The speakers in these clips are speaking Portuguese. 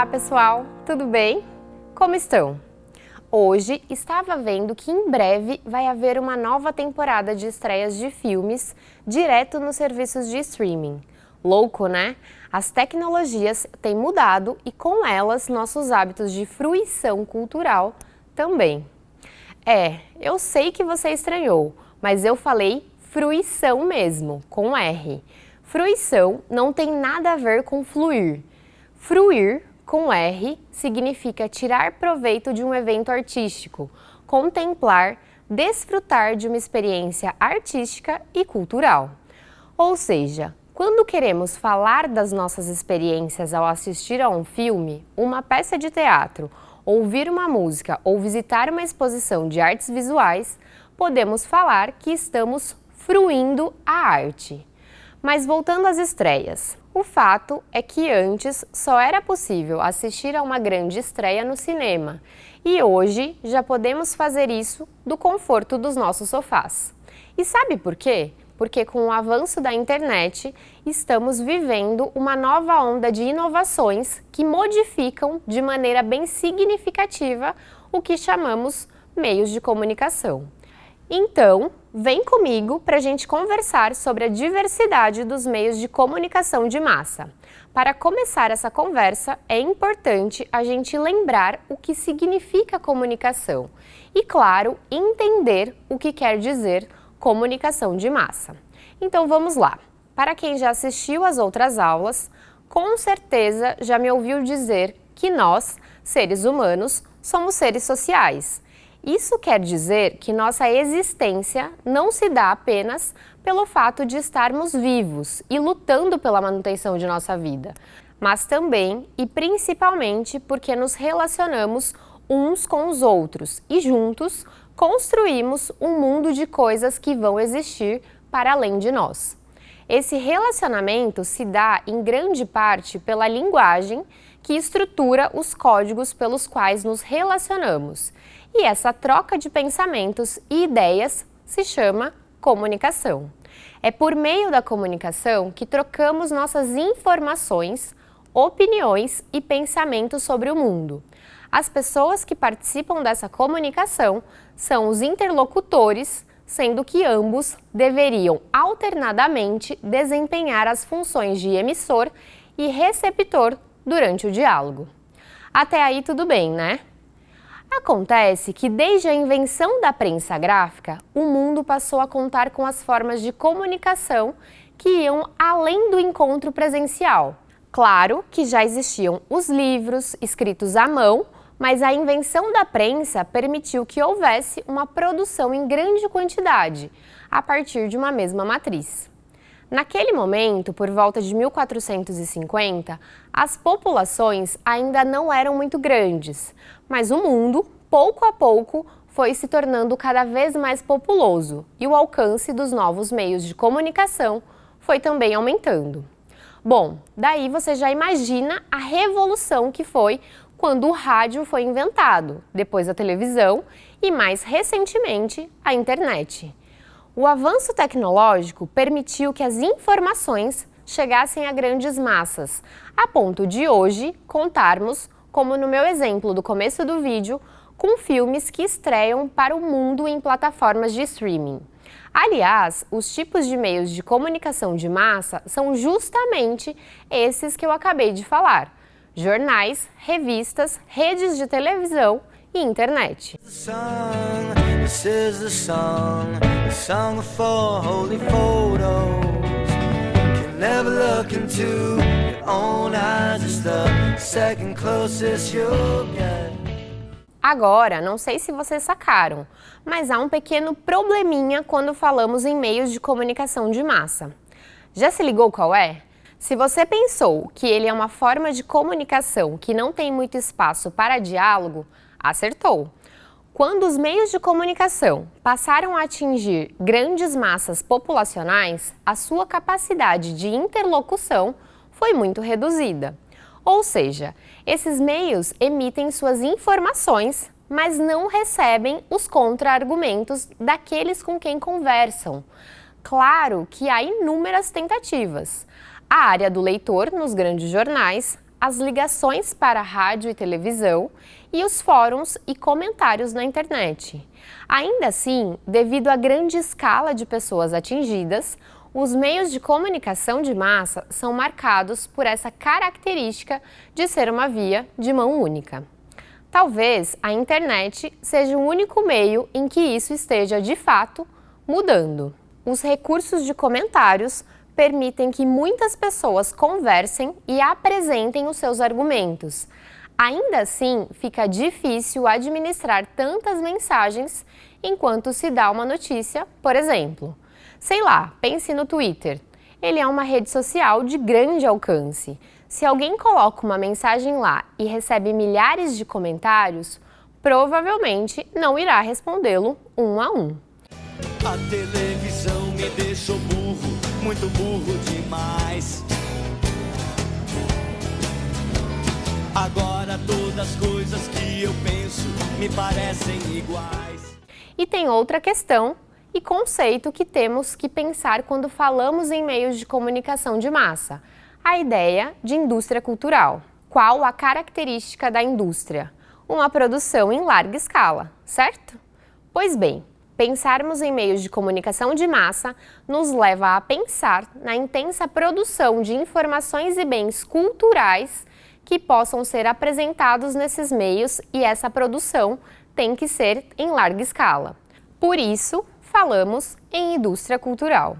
Olá pessoal, tudo bem? Como estão? Hoje estava vendo que em breve vai haver uma nova temporada de estreias de filmes direto nos serviços de streaming. Louco, né? As tecnologias têm mudado e com elas nossos hábitos de fruição cultural também. Eu sei que você estranhou, mas eu falei fruição mesmo, com R. Fruição não tem nada a ver com fluir. Fruir, com R, significa tirar proveito de um evento artístico, contemplar, desfrutar de uma experiência artística e cultural. Ou seja, quando queremos falar das nossas experiências ao assistir a um filme, uma peça de teatro, ouvir uma música ou visitar uma exposição de artes visuais, podemos falar que estamos fruindo a arte. Mas voltando às estreias, o fato é que antes só era possível assistir a uma grande estreia no cinema e hoje já podemos fazer isso do conforto dos nossos sofás. E sabe por quê? Porque com o avanço da internet estamos vivendo uma nova onda de inovações que modificam de maneira bem significativa o que chamamos meios de comunicação. Então, vem comigo para a gente conversar sobre a diversidade dos meios de comunicação de massa. Para começar essa conversa, é importante a gente lembrar o que significa comunicação e, claro, entender o que quer dizer comunicação de massa. Então vamos lá. Para quem já assistiu às outras aulas, com certeza já me ouviu dizer que nós, seres humanos, somos seres sociais. Isso quer dizer que nossa existência não se dá apenas pelo fato de estarmos vivos e lutando pela manutenção de nossa vida, mas também e principalmente porque nos relacionamos uns com os outros e juntos construímos um mundo de coisas que vão existir para além de nós. Esse relacionamento se dá em grande parte pela linguagem que estrutura os códigos pelos quais nos relacionamos. E essa troca de pensamentos e ideias se chama comunicação. É por meio da comunicação que trocamos nossas informações, opiniões e pensamentos sobre o mundo. As pessoas que participam dessa comunicação são os interlocutores, sendo que ambos deveriam alternadamente desempenhar as funções de emissor e receptor durante o diálogo. Até aí tudo bem, né? Acontece que desde a invenção da prensa gráfica, o mundo passou a contar com as formas de comunicação que iam além do encontro presencial. Claro que já existiam os livros escritos à mão, mas a invenção da prensa permitiu que houvesse uma produção em grande quantidade, a partir de uma mesma matriz. Naquele momento, por volta de 1450, as populações ainda não eram muito grandes, mas o mundo, pouco a pouco, foi se tornando cada vez mais populoso e o alcance dos novos meios de comunicação foi também aumentando. Bom, daí você já imagina a revolução que foi quando o rádio foi inventado, depois a televisão e, mais recentemente, a internet. O avanço tecnológico permitiu que as informações chegassem a grandes massas, a ponto de hoje contarmos, como no meu exemplo do começo do vídeo, com filmes que estreiam para o mundo em plataformas de streaming. Aliás, os tipos de meios de comunicação de massa são justamente esses que eu acabei de falar: jornais, revistas, redes de televisão e internet. This is the song for holy photos. Can never look into your own eyes, it's the second closest you'll get. Agora, não sei se vocês sacaram, mas há um pequeno probleminha quando falamos em meios de comunicação de massa. Já se ligou qual é? Se você pensou que ele é uma forma de comunicação que não tem muito espaço para diálogo, acertou. Quando os meios de comunicação passaram a atingir grandes massas populacionais, a sua capacidade de interlocução foi muito reduzida. Ou seja, esses meios emitem suas informações, mas não recebem os contra-argumentos daqueles com quem conversam. Claro que há inúmeras tentativas. A área do leitor nos grandes jornais, as ligações para rádio e televisão e os fóruns e comentários na internet. Ainda assim, devido à grande escala de pessoas atingidas, os meios de comunicação de massa são marcados por essa característica de ser uma via de mão única. Talvez a internet seja o único meio em que isso esteja, de fato, mudando. Os recursos de comentários permitem que muitas pessoas conversem e apresentem os seus argumentos. Ainda assim, fica difícil administrar tantas mensagens enquanto se dá uma notícia, por exemplo. Sei lá, pense no Twitter. Ele é uma rede social de grande alcance. Se alguém coloca uma mensagem lá e recebe milhares de comentários, provavelmente não irá respondê-lo um a um. A televisão me deixou burro, muito burro demais. Agora todas as coisas que eu penso me parecem iguais. E tem outra questão e conceito que temos que pensar quando falamos em meios de comunicação de massa: a ideia de indústria cultural. Qual a característica da indústria? Uma produção em larga escala, certo? Pois bem, pensarmos em meios de comunicação de massa nos leva a pensar na intensa produção de informações e bens culturais que possam ser apresentados nesses meios, e essa produção tem que ser em larga escala. Por isso, falamos em indústria cultural,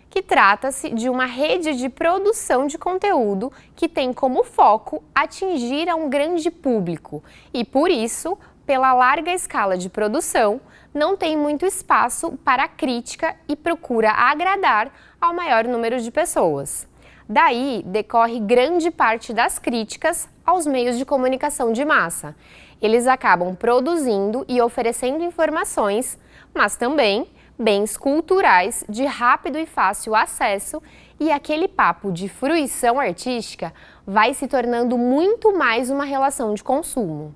que trata-se de uma rede de produção de conteúdo que tem como foco atingir a um grande público e, por isso, pela larga escala de produção, não tem muito espaço para crítica e procura agradar ao maior número de pessoas. Daí decorre grande parte das críticas aos meios de comunicação de massa. Eles acabam produzindo e oferecendo informações, mas também bens culturais de rápido e fácil acesso, e aquele papo de fruição artística vai se tornando muito mais uma relação de consumo.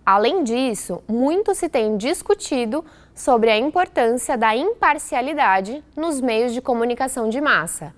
Além disso, muito se tem discutido sobre a importância da imparcialidade nos meios de comunicação de massa,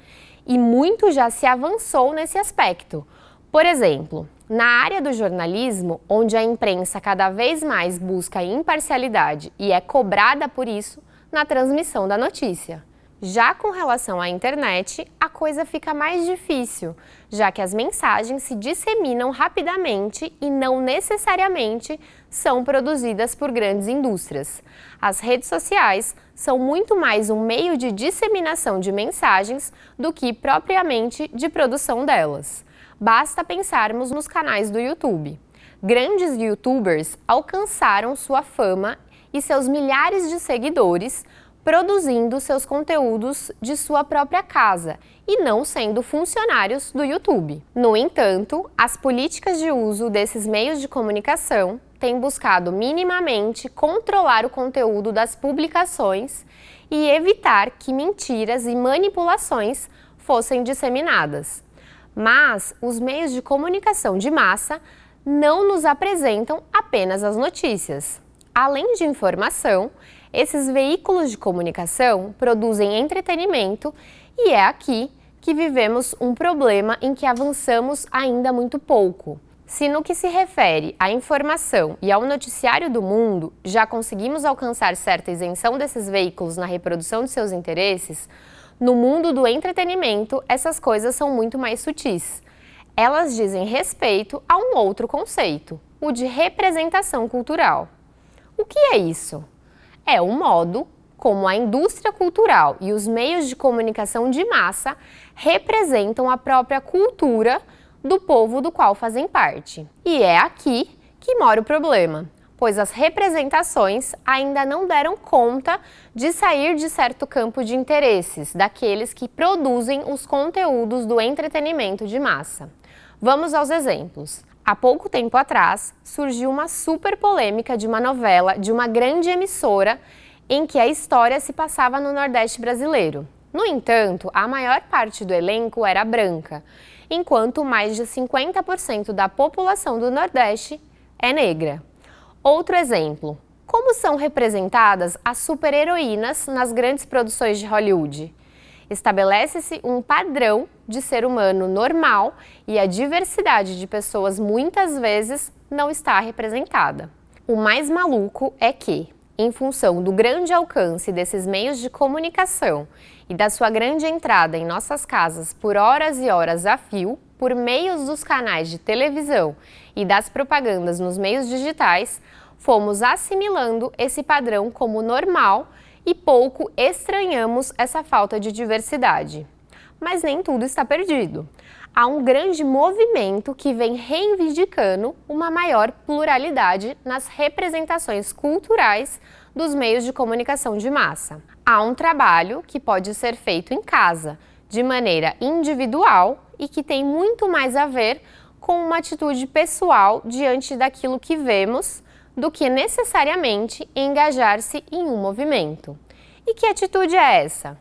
e muito já se avançou nesse aspecto. Por exemplo, na área do jornalismo, onde a imprensa cada vez mais busca imparcialidade e é cobrada por isso na transmissão da notícia. Já com relação à internet, a coisa fica mais difícil, já que as mensagens se disseminam rapidamente e não necessariamente são produzidas por grandes indústrias. As redes sociais são muito mais um meio de disseminação de mensagens do que propriamente de produção delas. Basta pensarmos nos canais do YouTube. Grandes YouTubers alcançaram sua fama e seus milhares de seguidores produzindo seus conteúdos de sua própria casa e não sendo funcionários do YouTube. No entanto, as políticas de uso desses meios de comunicação têm buscado minimamente controlar o conteúdo das publicações e evitar que mentiras e manipulações fossem disseminadas. Mas os meios de comunicação de massa não nos apresentam apenas as notícias. Além de informação, esses veículos de comunicação produzem entretenimento, e é aqui que vivemos um problema em que avançamos ainda muito pouco. Se no que se refere à informação e ao noticiário do mundo já conseguimos alcançar certa isenção desses veículos na reprodução de seus interesses, no mundo do entretenimento essas coisas são muito mais sutis. Elas dizem respeito a um outro conceito, o de representação cultural. O que é isso? É o modo como a indústria cultural e os meios de comunicação de massa representam a própria cultura do povo do qual fazem parte. E é aqui que mora o problema, pois as representações ainda não deram conta de sair de certo campo de interesses daqueles que produzem os conteúdos do entretenimento de massa. Vamos aos exemplos. Há pouco tempo atrás, surgiu uma super polêmica de uma novela de uma grande emissora em que a história se passava no Nordeste brasileiro. No entanto, a maior parte do elenco era branca, enquanto mais de 50% da população do Nordeste é negra. Outro exemplo: como são representadas as super-heroínas nas grandes produções de Hollywood? Estabelece-se um padrão de ser humano normal e a diversidade de pessoas muitas vezes não está representada. O mais maluco é que, em função do grande alcance desses meios de comunicação e da sua grande entrada em nossas casas por horas e horas a fio, por meios dos canais de televisão e das propagandas nos meios digitais, fomos assimilando esse padrão como normal e pouco estranhamos essa falta de diversidade. Mas nem tudo está perdido. Há um grande movimento que vem reivindicando uma maior pluralidade nas representações culturais dos meios de comunicação de massa. Há um trabalho que pode ser feito em casa, de maneira individual e que tem muito mais a ver com uma atitude pessoal diante daquilo que vemos do que necessariamente engajar-se em um movimento. E que atitude é essa?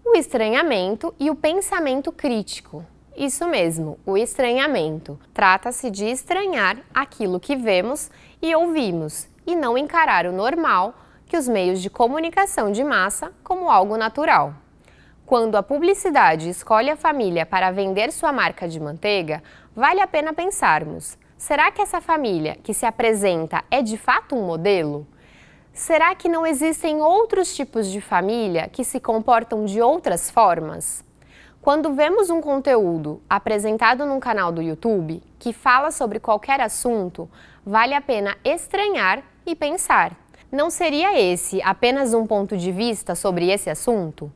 O estranhamento e o pensamento crítico. Isso mesmo, o estranhamento. Trata-se de estranhar aquilo que vemos e ouvimos e não encarar o normal que os meios de comunicação de massa como algo natural. Quando a publicidade escolhe a família para vender sua marca de manteiga, vale a pena pensarmos: será que essa família que se apresenta é de fato um modelo? Será que não existem outros tipos de família que se comportam de outras formas? Quando vemos um conteúdo apresentado num canal do YouTube que fala sobre qualquer assunto, vale a pena estranhar e pensar: não seria esse apenas um ponto de vista sobre esse assunto?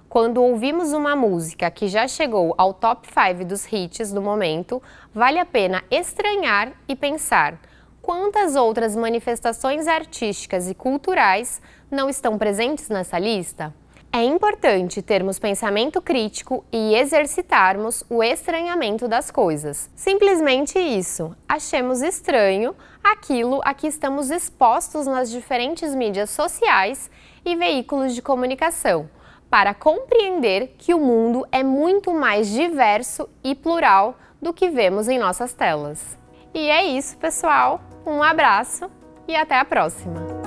Quando ouvimos uma música que já chegou ao top 5 dos hits do momento, vale a pena estranhar e pensar: quantas outras manifestações artísticas e culturais não estão presentes nessa lista? É importante termos pensamento crítico e exercitarmos o estranhamento das coisas. Simplesmente isso, achemos estranho aquilo a que estamos expostos nas diferentes mídias sociais e veículos de comunicação, para compreender que o mundo é muito mais diverso e plural do que vemos em nossas telas. E é isso, pessoal. Um abraço e até a próxima!